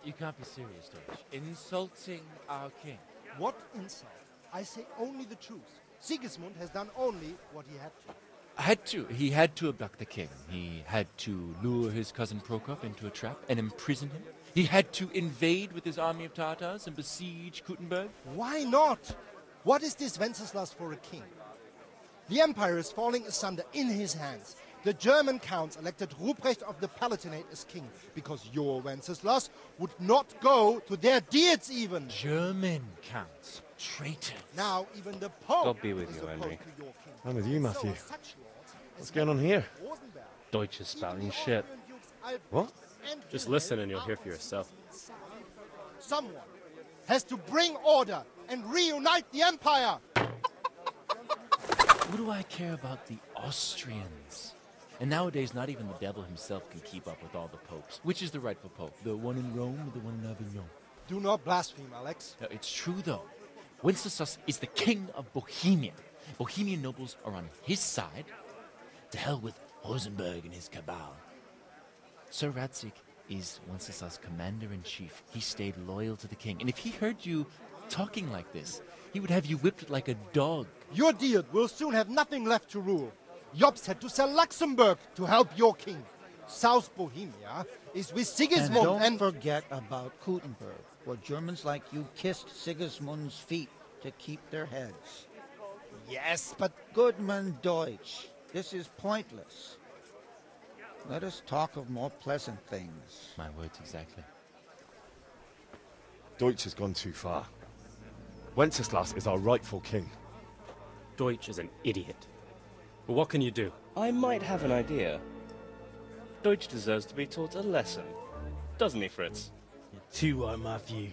You can't be serious, Deutsch. Insulting our king. What insult? I say only the truth. Sigismund has done only what he had to. He had to abduct the king. He had to lure his cousin Prokop into a trap and imprison him. He had to invade with his army of Tatars and besiege Kuttenberg. Why not? What is this Wenceslas for a king? The empire is falling asunder in his hands. The German counts elected Ruprecht of the Palatinate as king because your Wenceslas would not go to their deeds even. German counts. Traitors. Now even the Pope God be with is you, opposed Henry. to your king. I'm with you, Matthew. So such lords What's as going on here? Rosenberg, Deutsch is spouting even the shit. Austrian dukes Albrecht What? and Just Wilhelm listen and you'll are hear for on yourself. Sigismund's side. Someone has to bring order and reunite the empire. What do I care about the Austrians? And nowadays, not even the devil himself can keep up with all the popes. Which is the rightful pope? The one in Rome or the one in Avignon? Do not blaspheme, Alex. No, it's true, though. Wenceslas is the king of Bohemia. Bohemian nobles are on his side. To hell with Rosenberg and his cabal. Sir Radzig is Wenceslas' commander-in-chief. He stayed loyal to the king. And if he heard you talking like this, he would have you whipped like a dog. Your Diet will soon have nothing left to rule. Jobst had to sell Luxembourg to help your king. South Bohemia is with Sigismund And don't forget about Kuttenberg, where Germans like you kissed Sigismund's feet to keep their heads. Yes, but Goodman Deutsch, this is pointless. Let us talk of more pleasant things. My words exactly. Deutsch has gone too far. Wenceslas is our rightful king. Deutsch is an idiot. But what can you do? I might have an idea. Deutsch deserves to be taught a lesson. Doesn't he, Fritz? You're too right, Matthew.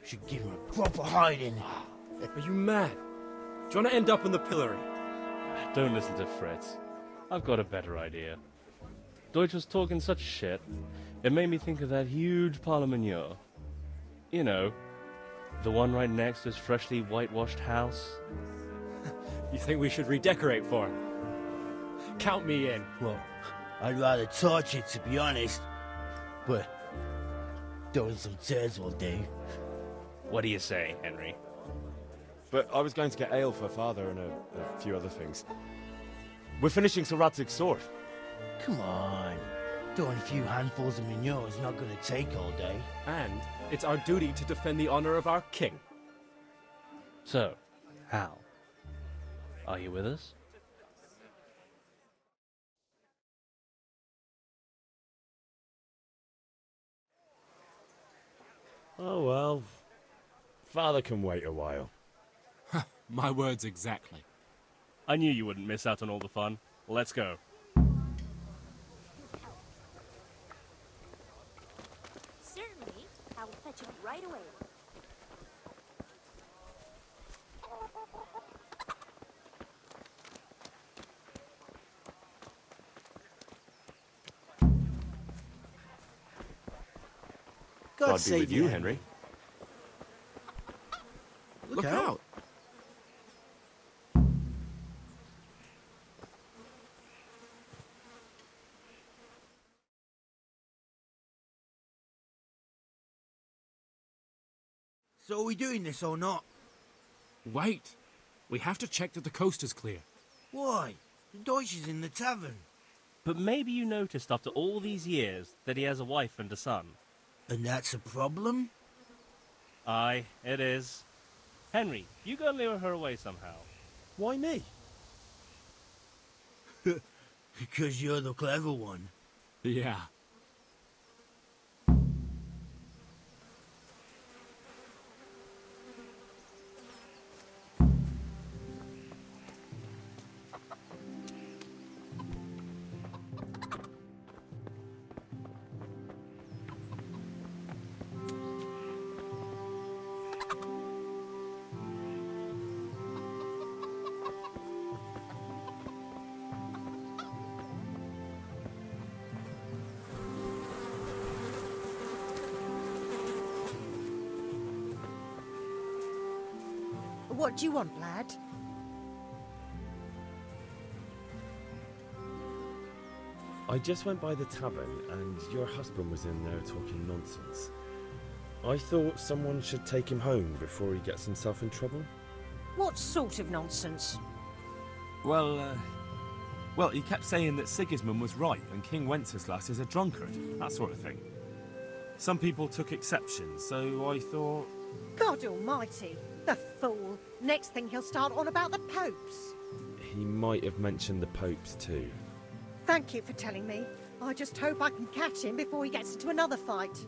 Should give him a proper hiding. Are you mad? Do you want to end up in the pillory? Don't listen to Fritz. I've got a better idea. Deutsch was talking such shit, it made me think of that huge parliament. You know, the one right next to his freshly whitewashed house. You think we should redecorate for him? Count me in. Well, I'd rather torch it, to be honest. But throwing some tears will do. What do you say, Henry? But I was going to get ale for father and a few other things. We're finishing Sir Radzig's sword. Come on. Throwing a few handfuls of manure is not going to take all day. And it's our duty to defend the honor of our king. So, Hal, are you with us? Oh well. Father can wait a while. My words exactly. I knew you wouldn't miss out on all the fun. Let's go. Certainly. I will fetch it right away. God be with you, Henry. Look out! So are we doing this or not? Wait! We have to check that the coast is clear. Why? The Deutsch is in the tavern. But maybe you noticed after all these years that he has a wife and a son. And that's a problem? Aye, it is. Henry, you go and lure her away somehow. Why me? Because you're the clever one. Yeah. What do you want, lad? I just went by the tavern and your husband was in there talking nonsense. I thought someone should take him home before he gets himself in trouble. What sort of nonsense? Well, he kept saying that Sigismund was right and King Wenceslas is a drunkard, that sort of thing. Some people took exception, so I thought... God almighty, the fool. Next thing he'll start on about the popes. He might have mentioned the popes too. Thank you for telling me. I just hope I can catch him before he gets into another fight.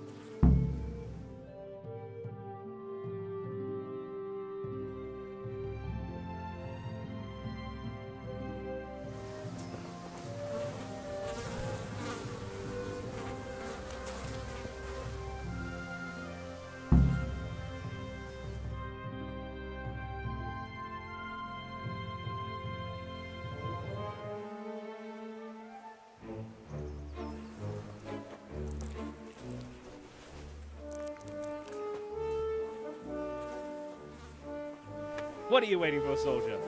What are you waiting for, soldier?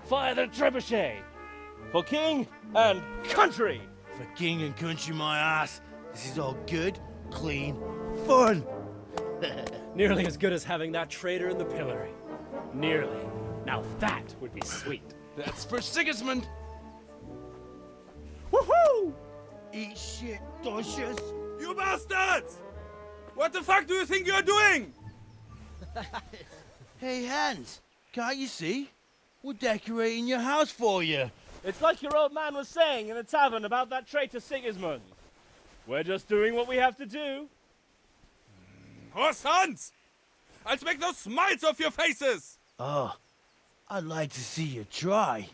Fire the trebuchet! For king and country! For king and country, my ass. This is all good, clean, fun. Nearly as good as having that traitor in the pillory. Nearly. Now that would be sweet. That's for Sigismund. Woohoo! Eat shit, doshes. You bastards! What the fuck do you think you're doing? Hey, Hans, can't you see? We're decorating your house for you. It's like your old man was saying in the tavern about that traitor Sigismund. We're just doing what we have to do. Horse Hans! I'll make those smiles off your faces! Oh, I'd like to see you try.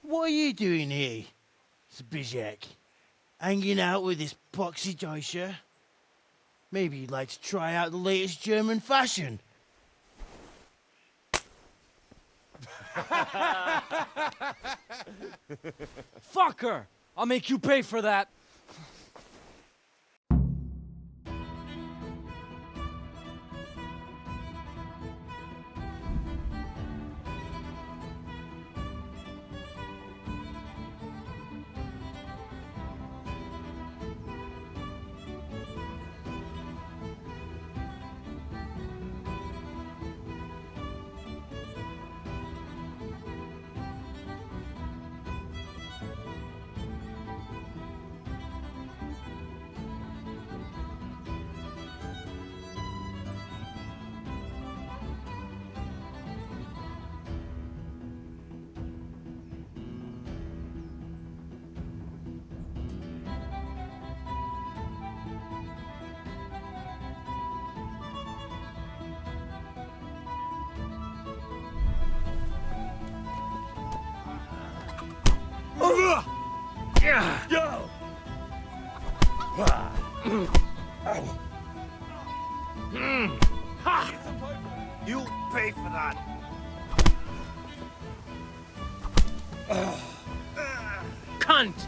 What are you doing here, Zbigniew? Hanging out with this poxy Deutscher? Maybe you'd like to try out the latest German fashion. Fucker! I'll make you pay for that. You'll pay for that. Cunt!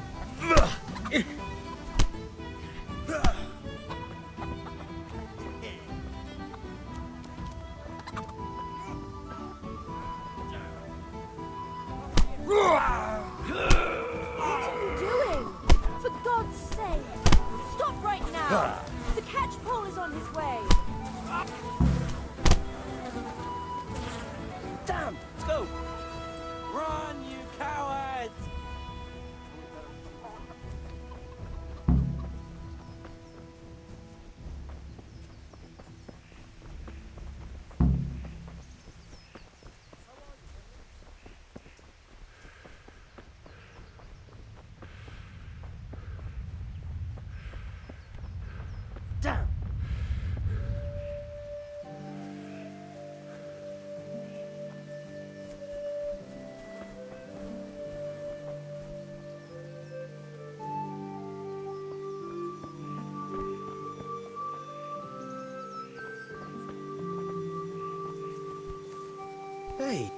Doing? For God's sake! Stop right now! The catch pole is on his way! Damn! Let's go! Run, you cowards! Damn! Hey.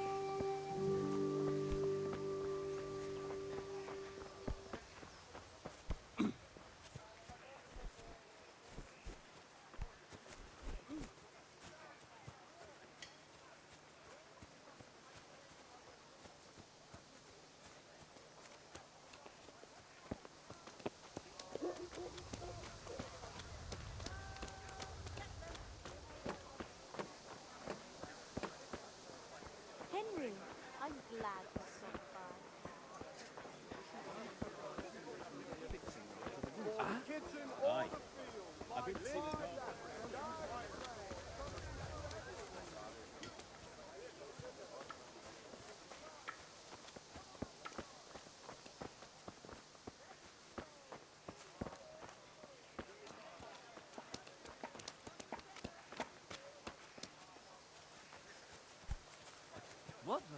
What the?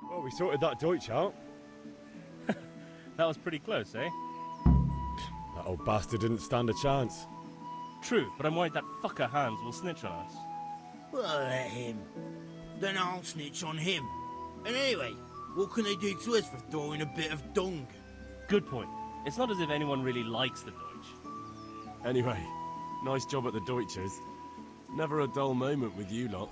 Well, we sorted that Deutsch out. That was pretty close, eh? That old bastard didn't stand a chance. True, but I'm worried that fucker Hans will snitch on us. Well, let him. Then I'll snitch on him. And anyway, what can they do to us for throwing a bit of dung? Good point. It's not as if anyone really likes the Deutsch. Anyway, nice job at the Deutschers. Never a dull moment with you lot.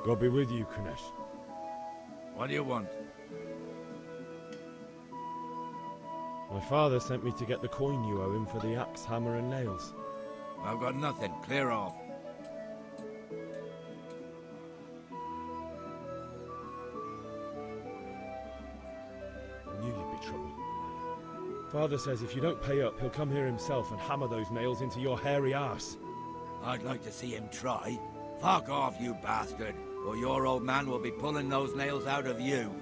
God be with you, Kunesh. What do you want? My father sent me to get the coin you owe him for the axe, hammer and nails. I've got nothing. Clear off. I knew you'd be trouble. Father says if you don't pay up, he'll come here himself and hammer those nails into your hairy arse. I'd like to see him try. Fuck off, you bastard, or your old man will be pulling those nails out of you.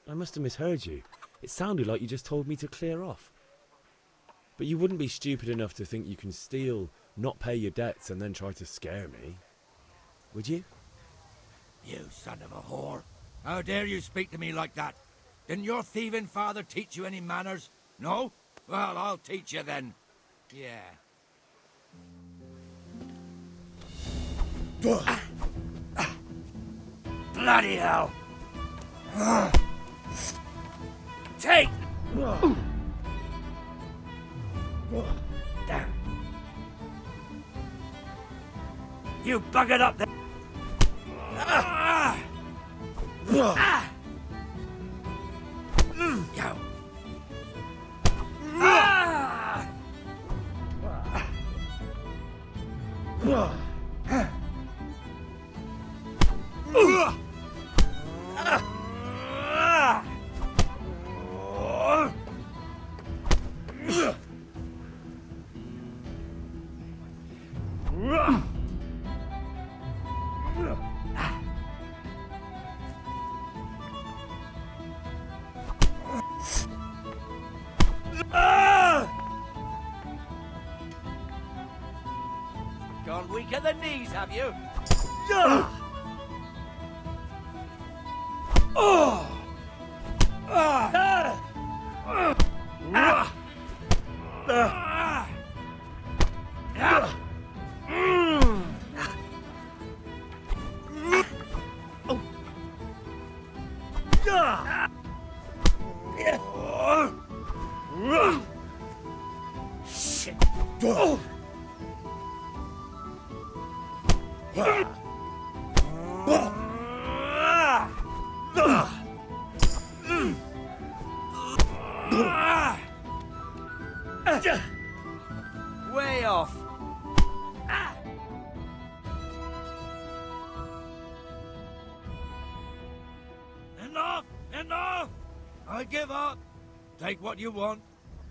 I must have misheard you. It sounded like you just told me to clear off. But you wouldn't be stupid enough to think you can steal, not pay your debts, and then try to scare me. Would you? You son of a whore. How dare you speak to me like that? Didn't your thieving father teach you any manners? No? Well, I'll teach you then. Yeah. Bloody hell! Take! You buggered up there! Gone weak at the knees, have you? Shit. Way off. Enough! Enough! I give up. Take what you want.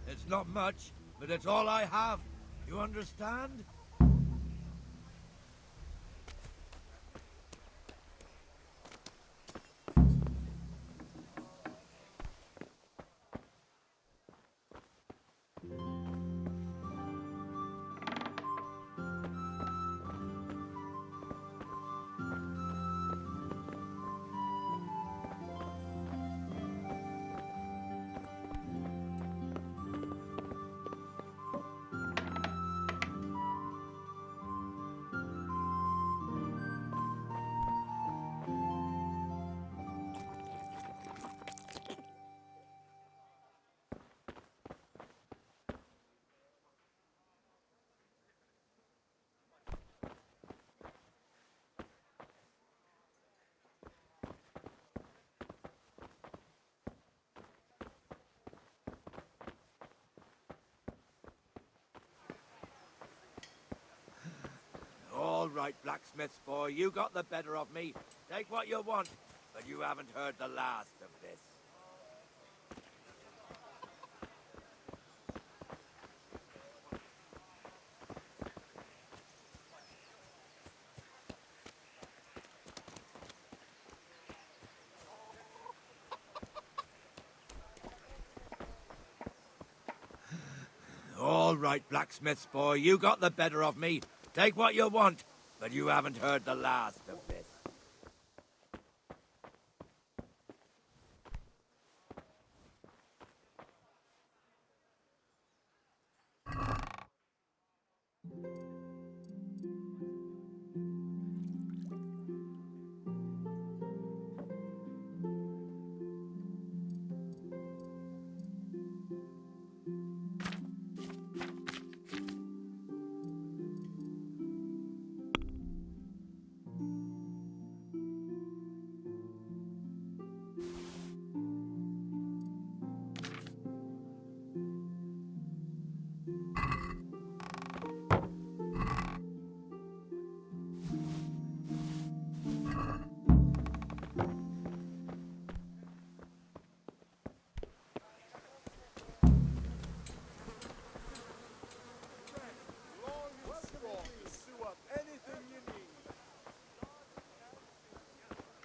It's not much, but it's all I have. You understand? All right, blacksmith's boy, you got the better of me. Take what you want, but you haven't heard the last of this. All right, blacksmith's boy, you got the better of me. Take what you want, but you haven't heard the last of this.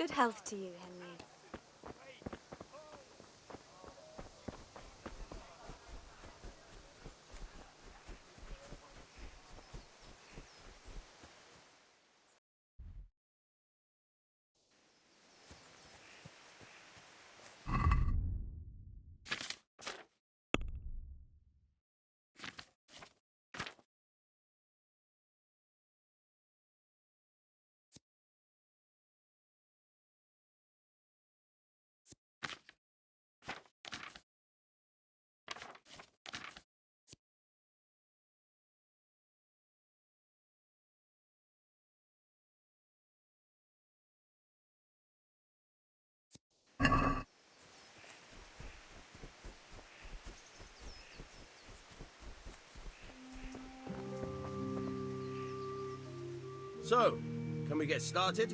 Good health to you, Henry. So, can we get started?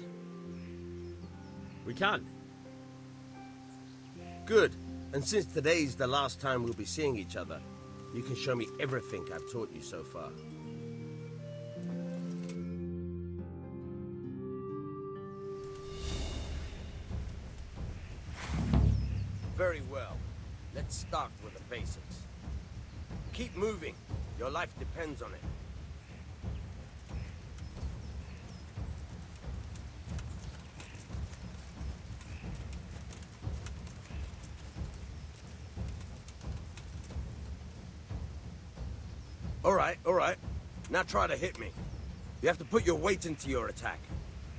We can. Good. And since today's the last time we'll be seeing each other, you can show me everything I've taught you so far. Very well. Let's start with the basics. Keep moving. Your life depends on it. All right. Now try to hit me. You have to put your weight into your attack.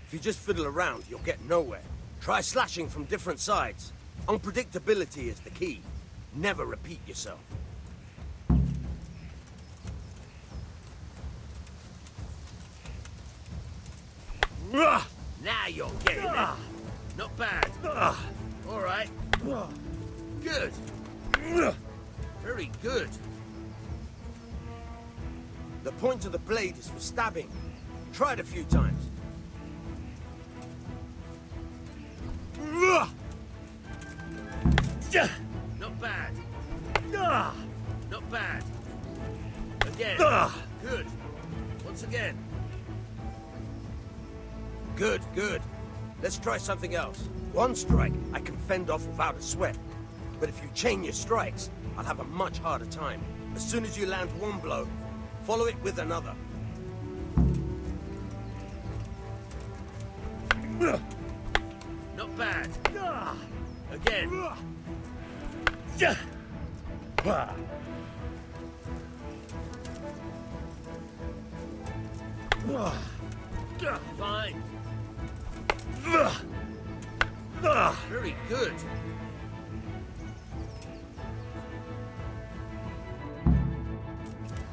If you just fiddle around, you'll get nowhere. Try slashing from different sides. Unpredictability is the key. Never repeat yourself. Now you're getting it. Not bad. All right. Good. Very good. The point of the blade is for stabbing. Try it a few times. Not bad. Not bad. Again. Good. Once again. Good, good. Let's try something else. One strike I can fend off without a sweat. But if you chain your strikes, I'll have a much harder time. As soon as you land one blow, follow it with another. Not bad. Again. Fine. Very good.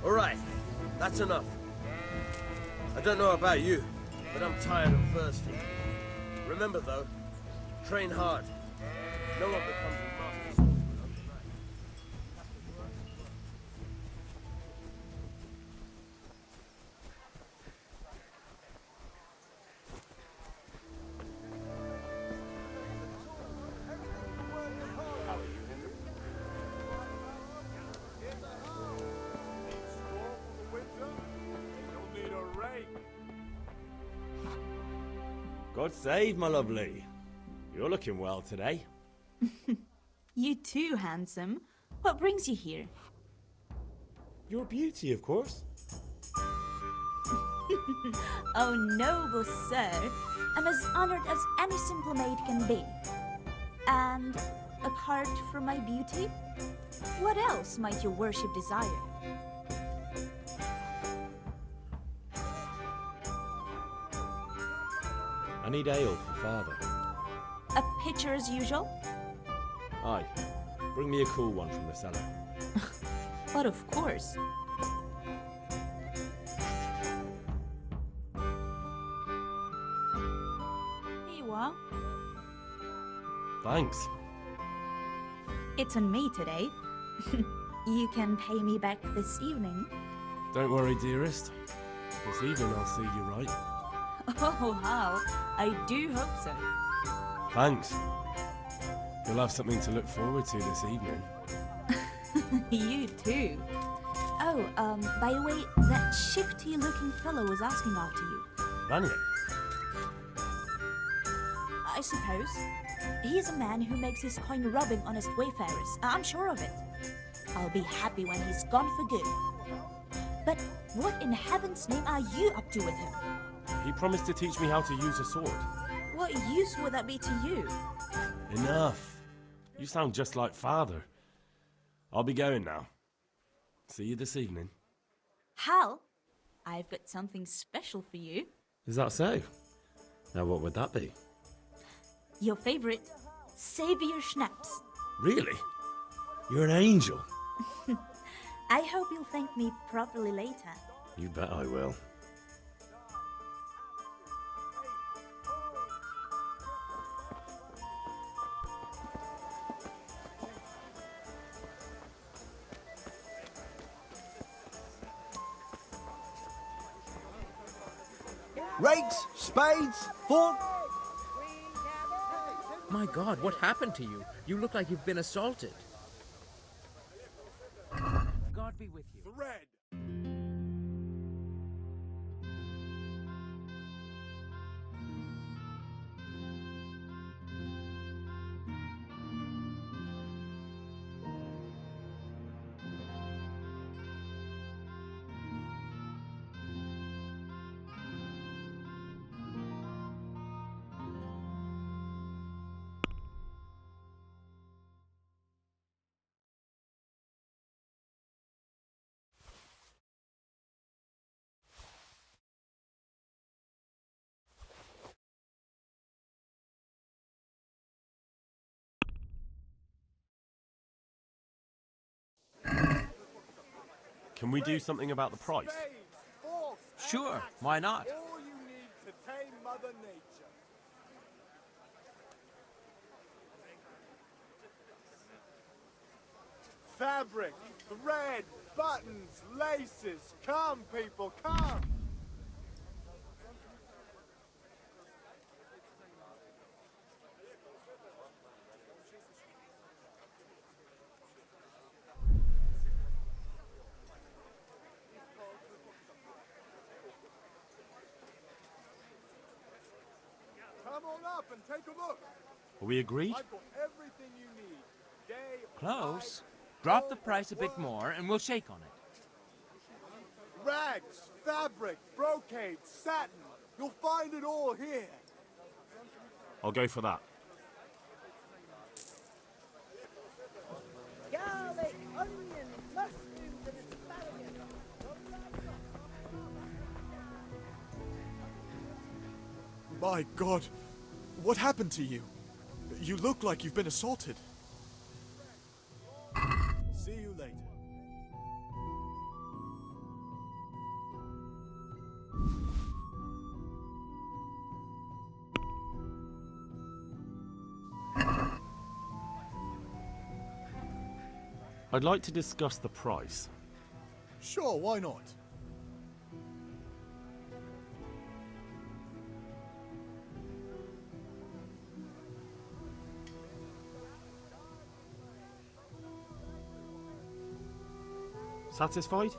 All right, that's enough. I don't know about you, but I'm tired and thirsty. Remember though, train hard. No one becomes a master swordsman overnight. God save, my lovely. You're looking well today. You too, handsome. What brings you here? Your beauty, of course. Oh, noble sir. I'm as honored as any simple maid can be. And apart from my beauty, what else might your worship desire? I need ale for father. A pitcher as usual? Aye. Bring me a cool one from the cellar. But of course. Here you are. Thanks. It's on me today. You can pay me back this evening. Don't worry, dearest. This evening I'll see you right. Oh, how? I do hope so. Thanks. You'll have something to look forward to this evening. You too. Oh, by the way, that shifty-looking fellow was asking after you. Vanya? I suppose. He's a man who makes his coin robbing honest wayfarers. I'm sure of it. I'll be happy when he's gone for good. But what in heaven's name are you up to with him? He promised to teach me how to use a sword. What use would that be to you? Enough. You sound just like father. I'll be going now. See you this evening. Hal, I've got something special for you. Is that so? Now what would that be? Your favorite, Savior Schnapps. Really? You're an angel. I hope you'll thank me properly later. You bet I will. Rakes, spades, fork. My God, what happened to you? You look like you've been assaulted. God be with you. Red. Can we do something about the price? Sure, why not? All you need to tame Mother Nature. Fabric, thread, buttons, laces. Come, people, come! Come on up and take a look. Are we agreed? I've got everything you need. Day, Close. Drop the price a bit more and we'll shake on it. rags, fabric, brocade, satin. You'll find it all here. I'll go for that. Garlic, onion, mushrooms, and asparagus. My God, what happened to you? You look like you've been assaulted. See you later. I'd like to discuss the price. Sure, why not? Satisfied?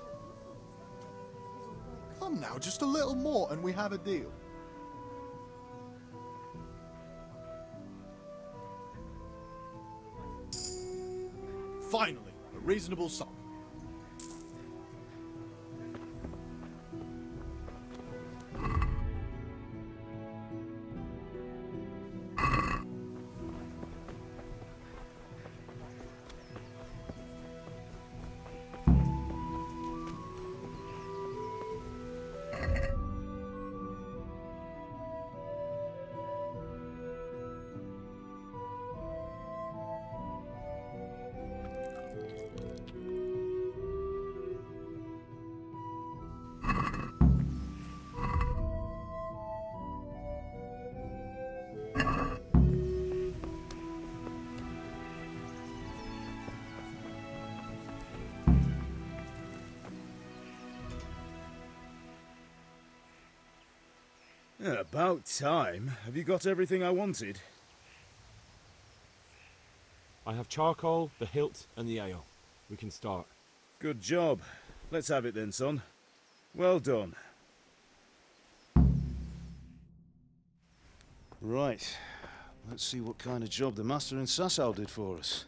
Come now, just a little more and we have a deal. Finally, a reasonable sum. About time. Have you got everything I wanted? I have charcoal, the hilt, and the ale. We can start. Good job. Let's have it then, son. Well done. Right. Let's see what kind of job the Master in Sasau did for us.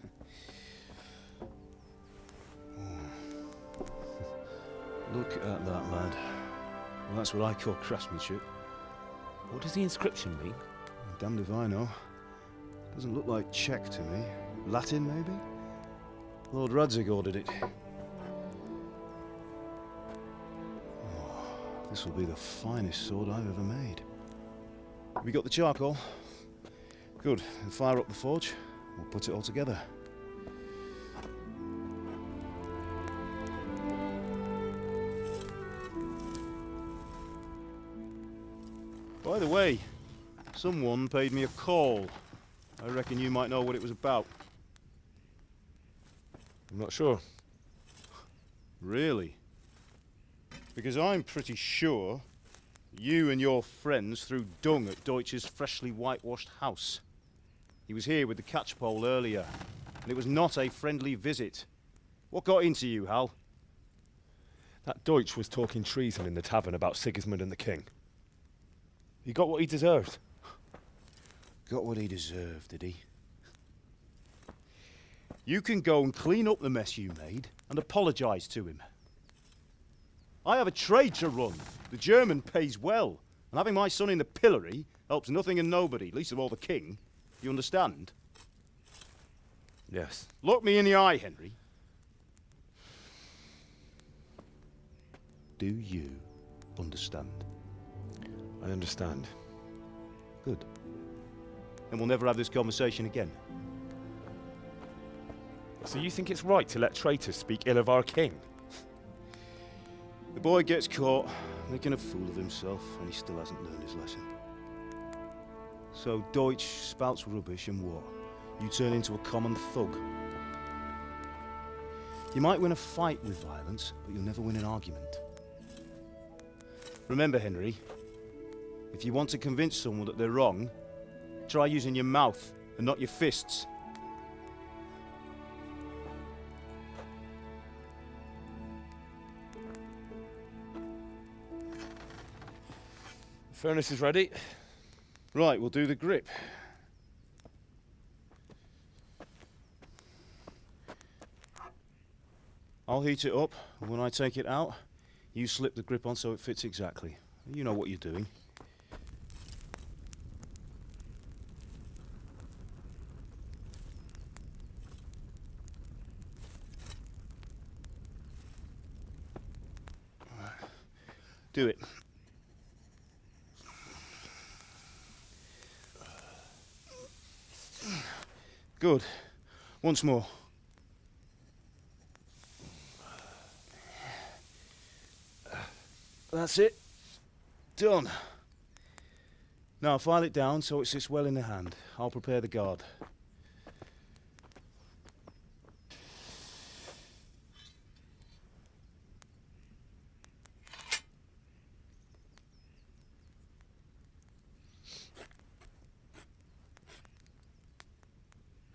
Look at that, lad. Well, that's what I call craftsmanship. What does the inscription mean? Damned if I know. Doesn't look like Czech to me. Latin, maybe? Lord Radzig ordered it. Oh, this will be the finest sword I've ever made. Have you got the charcoal? Good. Then fire up the forge. We'll put it all together. By the way, someone paid me a call. I reckon you might know what it was about. I'm not sure. Really? Because I'm pretty sure you and your friends threw dung at Deutsch's freshly whitewashed house. He was here with the catchpole earlier, and it was not a friendly visit. What got into you, Hal? That Deutsch was talking treason in the tavern about Sigismund and the king. He got what he deserved. Got what he deserved, did he? You can go and clean up the mess you made and apologise to him. I have a trade to run. The German pays well, and having my son in the pillory helps nothing and nobody, least of all the king. You understand? Yes. Look me in the eye, Henry. Do you understand? I understand. Good. And we'll never have this conversation again. So you think it's right to let traitors speak ill of our king? The boy gets caught, making a fool of himself, and he still hasn't learned his lesson. So Deutsch spouts rubbish, and what? You turn into a common thug. You might win a fight with violence, but you'll never win an argument. Remember, Henry, if you want to convince someone that they're wrong, try using your mouth and not your fists. Furnace is ready. Right, we'll do the grip. I'll heat it up, and when I take it out, you slip the grip on so it fits exactly. You know what you're doing. Right. Do it. Good. Once more. That's it. Done. Now file it down so it sits well in the hand. I'll prepare the guard.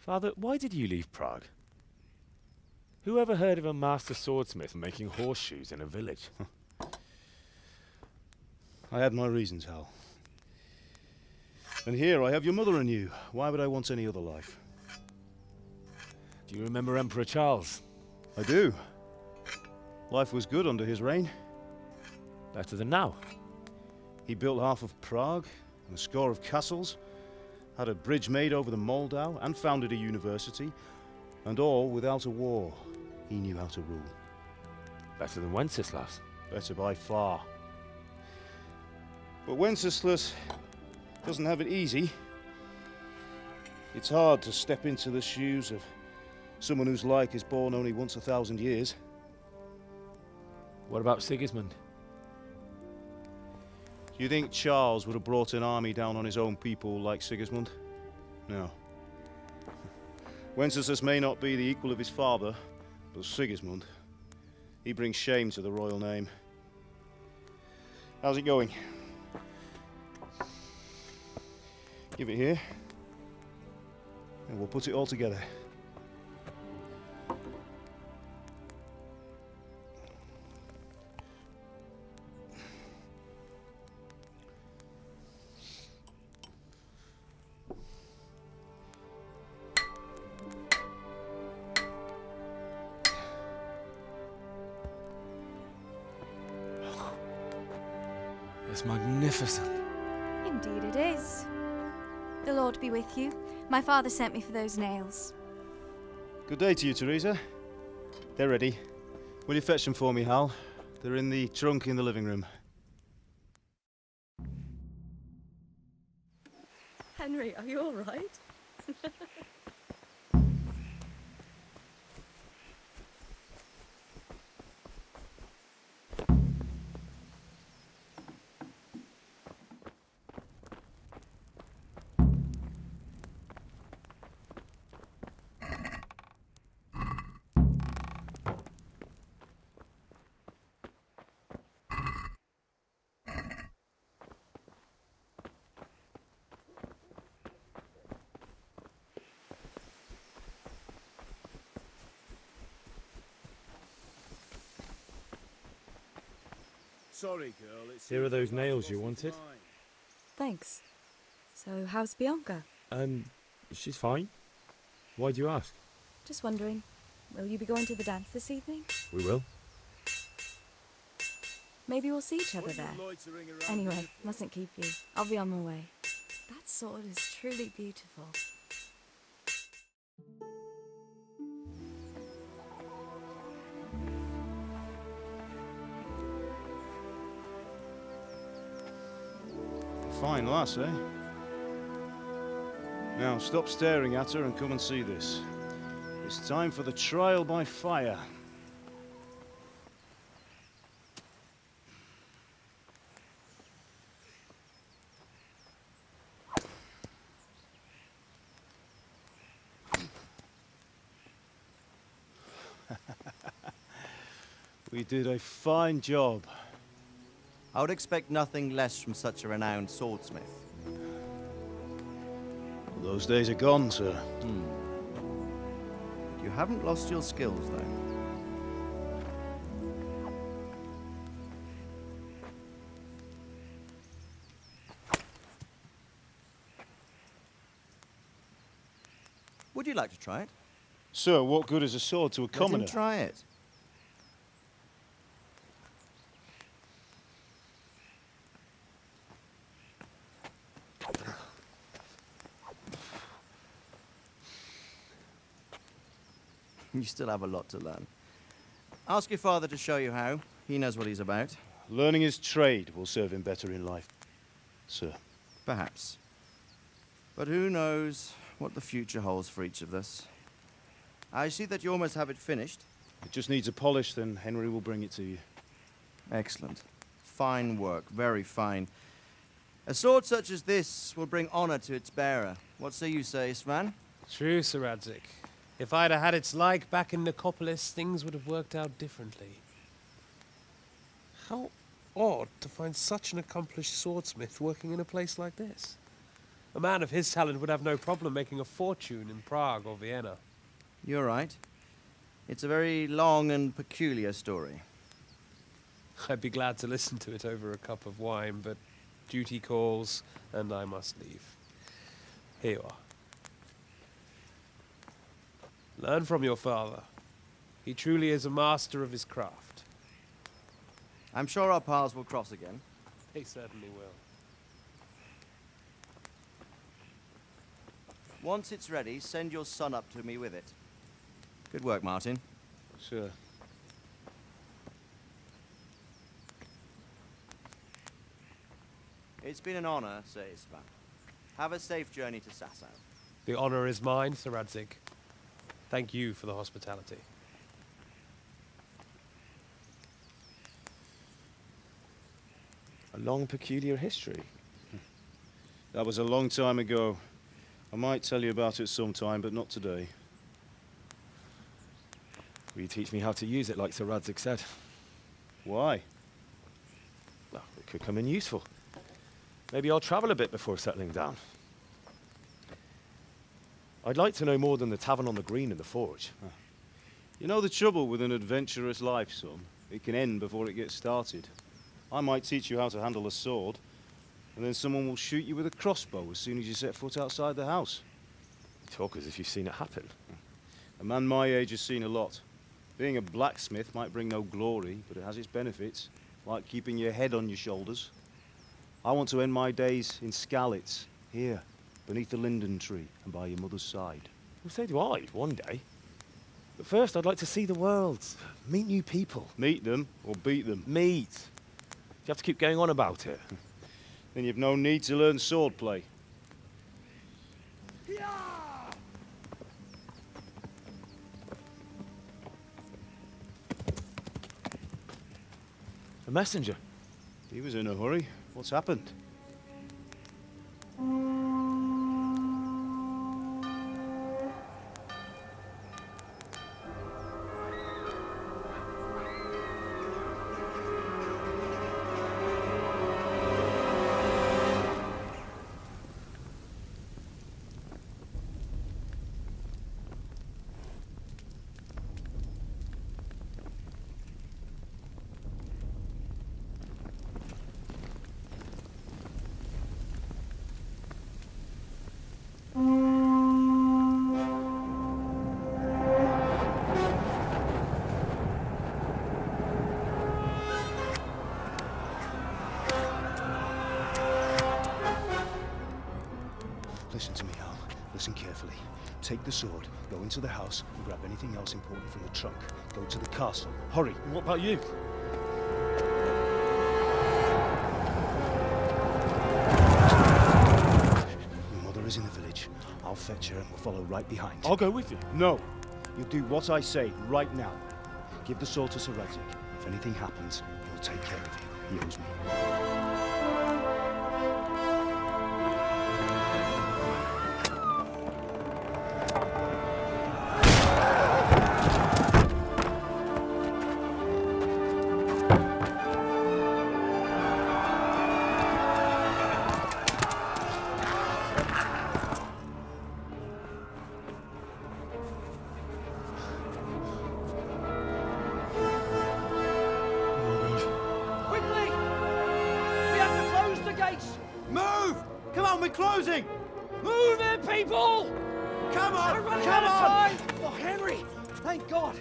Father, why did you leave Prague? Who ever heard of a master swordsmith making horseshoes in a village? I had my reasons, Hal. And here I have your mother and you. Why would I want any other life? Do you remember Emperor Charles? I do. Life was good under his reign. Better than now. He built half of Prague and a score of castles, had a bridge made over the Moldau, and founded a university, and all without a war. He knew how to rule. Better than Wenceslas. Better by far. But Wenceslas doesn't have it easy. It's hard to step into the shoes of someone whose like is born only once 1,000 years. What about Sigismund? Do you think Charles would have brought an army down on his own people like Sigismund? No. Wenceslas may not be the equal of his father, but Sigismund, he brings shame to the royal name. How's it going? Give it here, and we'll put it all together. It's magnificent. Indeed it is. The Lord be with you. My father sent me for those nails. Good day to you, Teresa. They're ready. Will you fetch them for me, Hal? They're in the trunk in the living room. Henry, are you all right? Sorry, girl. Here are those nails you wanted. Thanks. So, how's Bianca? She's fine. Why do you ask? Just wondering, will you be going to the dance this evening? We will. Maybe we'll see each other there. Anyway, mustn't keep you. I'll be on my way. That sword is truly beautiful. Fine lass, eh? Now, stop staring at her and come and see this. It's time for the trial by fire. We did a fine job. I would expect nothing less from such a renowned swordsmith. Those days are gone, sir. You haven't lost your skills, though. Would you like to try it? Sir, what good is a sword to a commoner? Let him try it. You still have a lot to learn. Ask your father to show you how. He knows what he's about. Learning his trade will serve him better in life, sir. Perhaps. But who knows what the future holds for each of us. I see that you almost have it finished. It just needs a polish, then Henry will bring it to you. Excellent. Fine work, very fine. A sword such as this will bring honor to its bearer. What say you, Svan? True, Sir Radzig. If I'd have had its like back in Nicopolis, things would have worked out differently. How odd to find such an accomplished swordsmith working in a place like this. A man of his talent would have no problem making a fortune in Prague or Vienna. You're right. It's a very long and peculiar story. I'd be glad to listen to it over a cup of wine, but duty calls, and I must leave. Here you are. Learn from your father. He truly is a master of his craft. I'm sure our paths will cross again. They certainly will. Once it's ready, send your son up to me with it. Good work, Martin. Sure. It's been an honor, Sir Isvan. Have a safe journey to Sasau. The honor is mine, Sir Radzig. Thank you for the hospitality. A long, peculiar history. That was a long time ago. I might tell you about it sometime, but not today. Will you teach me how to use it like Sir Radzig said? Why? Well, it could come in useful. Maybe I'll travel a bit before settling down. I'd like to know more than the tavern on the green and the forge. You know the trouble with an adventurous life, son? It can end before it gets started. I might teach you how to handle a sword, and then someone will shoot you with a crossbow as soon as you set foot outside the house. You talk as if you've seen it happen. A man my age has seen a lot. Being a blacksmith might bring no glory, but it has its benefits, like keeping your head on your shoulders. I want to end my days in Skalitz, here, beneath the linden tree and by your mother's side. Well, so do I, one day. But first, I'd like to see the world, meet new people. Meet them or beat them? Meet. You have to keep going on about it. Then you've no need to learn swordplay. A messenger. He was in a hurry. What's happened? Listen to me, Al. Listen carefully. Take the sword, go into the house, and grab anything else important from the trunk. Go to the castle. Hurry. What about you? Your mother is in the village. I'll fetch her and we'll follow right behind. I'll go with you. No. You'll do what I say right now. Give the sword to Sir Radzig. If anything happens, he'll take care of you. He owes me. people! Come on! We're running Come out of on! time! Oh, Henry! Thank God!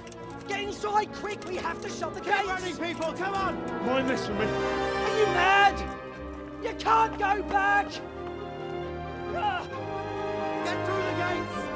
Get inside, quick! We have to shut the gates! Get running, people! Come on! Mind this from me. Are you mad? You can't go back! Ah. Get through the gates!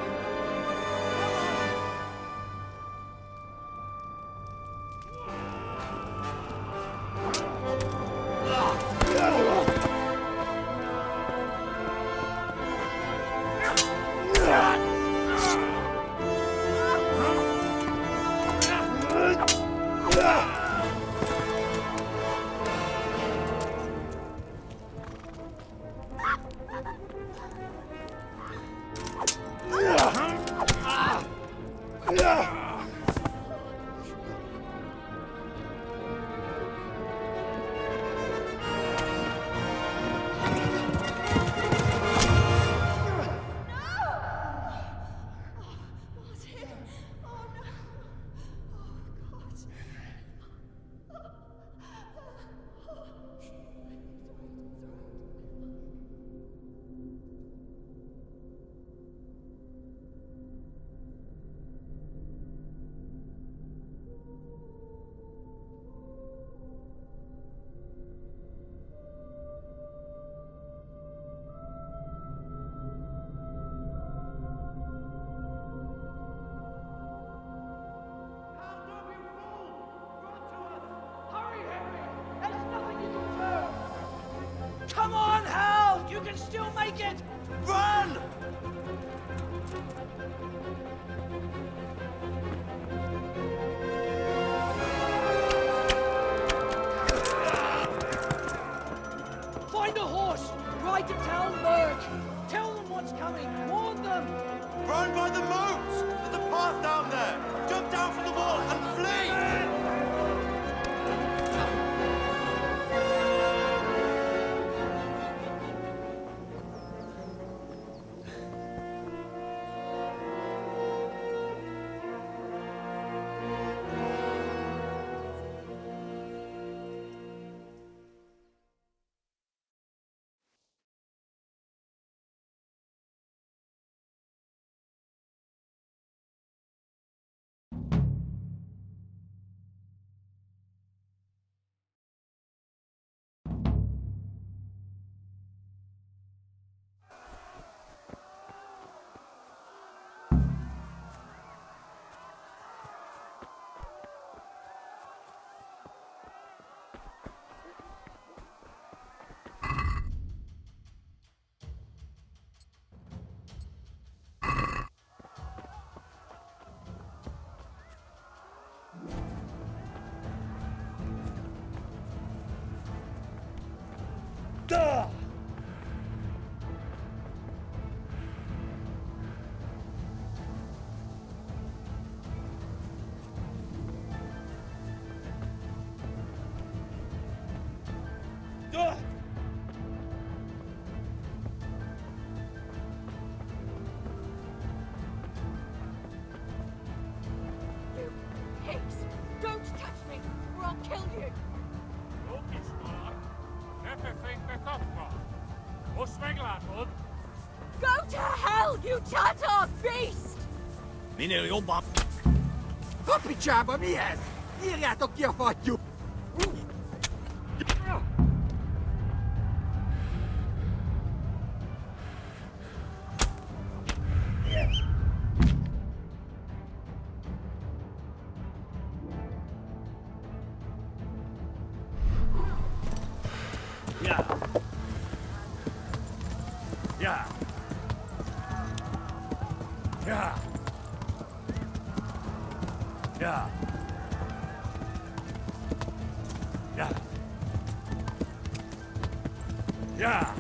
Come on, Hal! You can still make it! Run! Find a horse! Ride to tell Merc! Tell them what's coming! Warn them! Run by the moat! There's a path down there! Jump down from the wall and flee! You pigs! Don't touch me, or I'll kill you! Go to hell, you Tatar beast! Meneer Lombap. Hoppie chaba mi es. Hier gaat ook je vatje. Ja. Ja. Ja. Ja. Ja. Ja.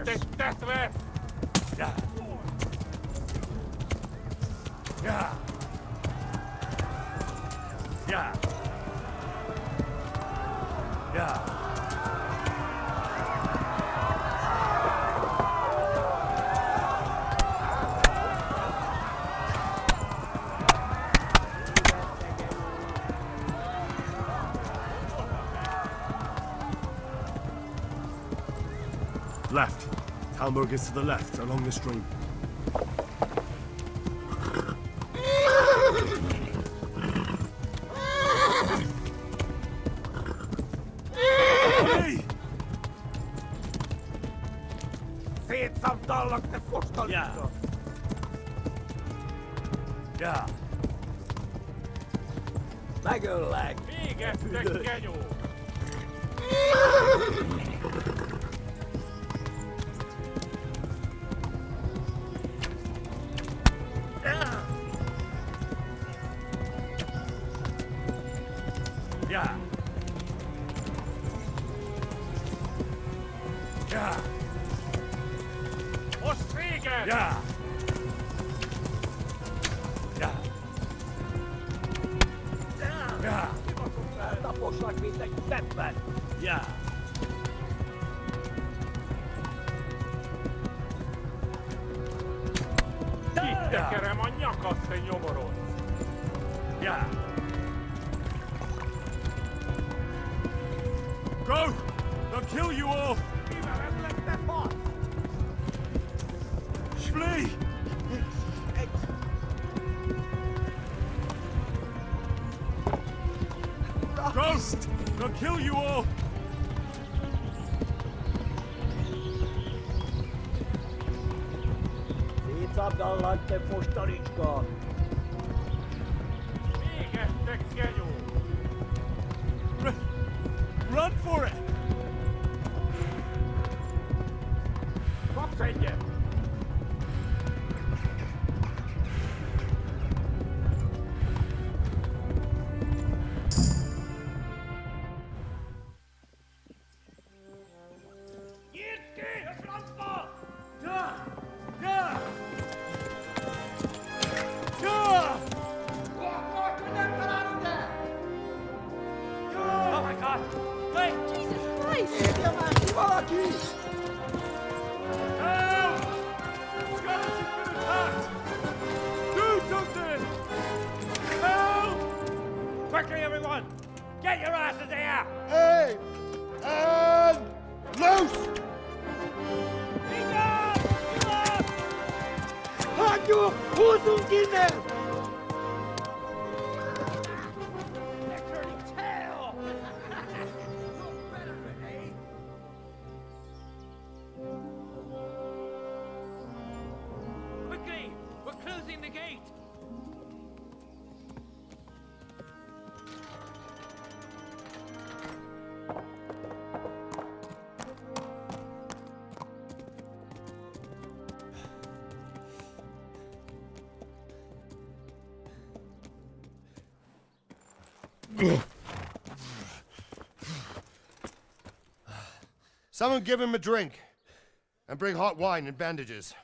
Take death away! Yeah. Yeah. Yeah. Yeah. Left. Talmberg is to the left, along the stream. Siit saattaa olla te fustoliitto. Ja. Lägöläg. Mikä tekee juu? Ja. Ja. Ostrigen! Ja. Ja. Ja. Tapos like Batman. Ja. Tekerem a nyakat, te nyomorod! Ja. Go! They'll kill you all! Flee! Ghost! They'll kill you all! Siit saattaa olla te fustoliitto. Mikä tekee juu? Run for it! Kaptein! Oh my God! Wait! Jesus Christ! Help! Scottish has been attacked! Do something! Help! Quickly, everyone! Get your asses here! Hey! And loose! Hajo, Hosenkinder! Quickly! We're closing the gate! Someone give him a drink. And bring hot wine and bandages.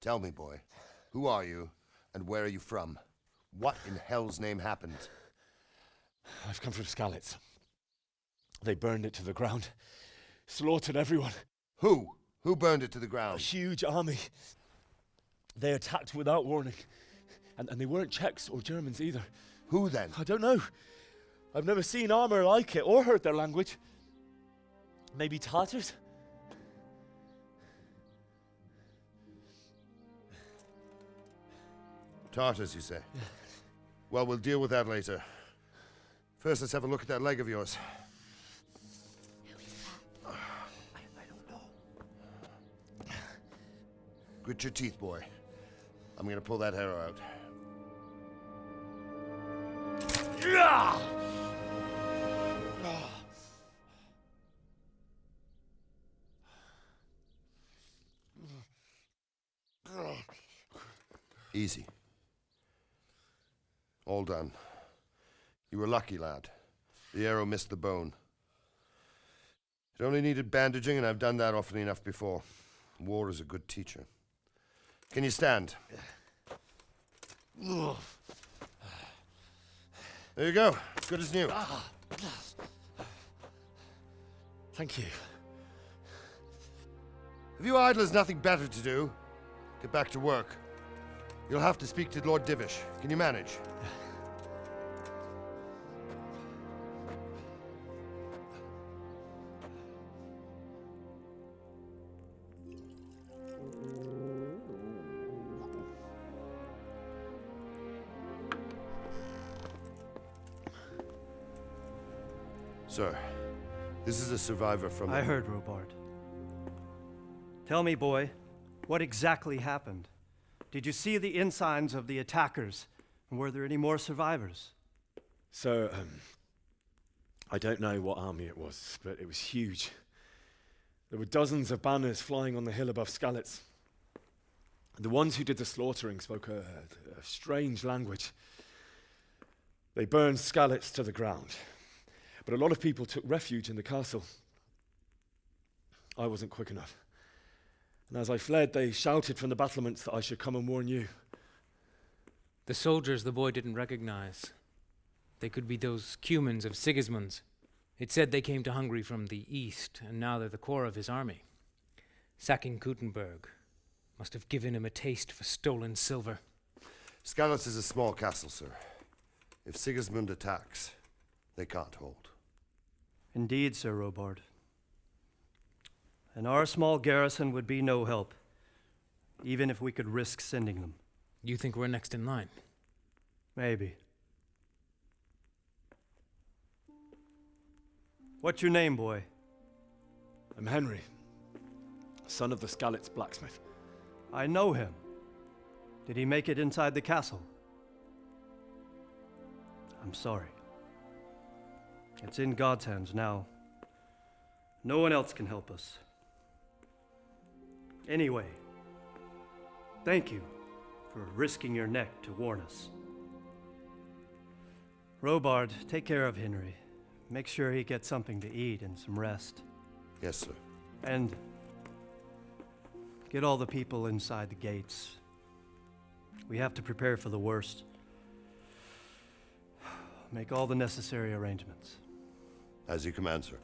Tell me, boy, who are you, and where are you from? What in hell's name happened? I've come from Skalitz. They burned it to the ground. Slaughtered everyone. Who? Who burned it to the A ground? huge army. They attacked without warning. And they weren't Czechs or Germans either. Who then? I don't know. I've never seen armor like it or heard their language. Maybe Tatars? Tartars, you say? Yeah. Well, we'll deal with that later. First, let's have a look at that leg of yours. I don't know. Grit your teeth, boy. I'm gonna pull that arrow out. Easy. All done. You were lucky, lad. The arrow missed the bone. It only needed bandaging, and I've done that often enough before. War is a good teacher. Can you stand? There you go. Good as new. Thank you. If you idlers nothing better to do, get back to work. You'll have to speak to Lord Divish. Can you manage? Sir, this is a survivor from... I heard, Robard. Tell me, boy, what exactly happened? Did you see the ensigns of the attackers? And were there any more survivors? So, I don't know what army it was, but it was huge. There were dozens of banners flying on the hill above Skalitz. The ones who did the slaughtering spoke a strange language. They burned Skalitz to the ground. But a lot of people took refuge in the castle. I wasn't quick enough. And as I fled, they shouted from the battlements that I should come and warn you. The soldiers the boy didn't recognize. They could be those Cumans of Sigismund's. It said they came to Hungary from the east, and now they're the core of his army. Sacking Gutenberg must have given him a taste for stolen silver. Skalitz is a small castle, sir. If Sigismund attacks, they can't hold. Indeed, Sir Robard. And our small garrison would be no help, even if we could risk sending them. You think we're next in line? Maybe. What's your name, boy? I'm Henry, son of the Skalitz blacksmith. I know him. Did he make it inside the castle? I'm sorry. It's in God's hands now. No one else can help us. Anyway, thank you for risking your neck to warn us. Robard, take care of Henry. Make sure he gets something to eat and some rest. Yes, sir. And get all the people inside the gates. We have to prepare for the worst. Make all the necessary arrangements. As you command, sir.